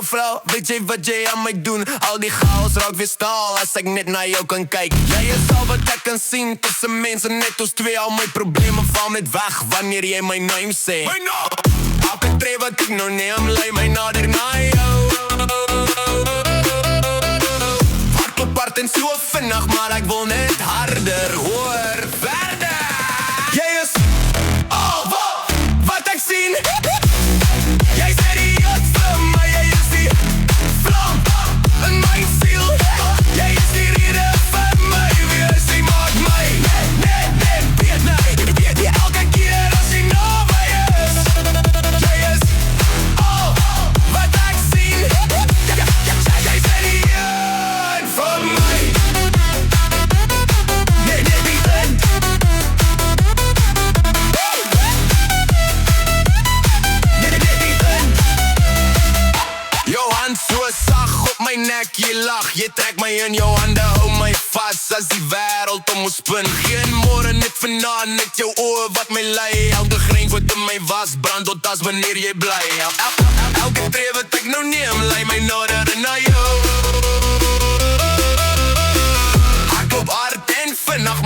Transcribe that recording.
vrou, weet jy wat jy aan my doen? Al die chaos raak weer stil as ek net na jou kan kyk. Jy is al wat ek kan sien, tussen mense net ons twee. Al my probleme val net weg wanneer jy my naam sê. My naam! Elke tree wat ek nou neem, lei my nader na jou. Hardloop hard en so vinnig, maar ek wil net harder, hoor, verder. Jy is al wat ek sien. Jy sê die joodste, maar jy is die vlam in my siel. Jy is die rede vir my wees, jy maak my net weet my. Elke keer as jy naby is. Jy is al wat ek sien. Jy sê die een van my. Net die een. Jou hand so sag op my nek, jy lag. Jy trek my in jou hande, hou my vas as die wêreld om ons spin. Geen môre, net vanaand, net jou oë wat my lei. Elke grein wat in my was, brand tot as wanneer jy bly. Elke tree wat ek nou neem, lei my nader na jou. Hardloop hard en vinnig,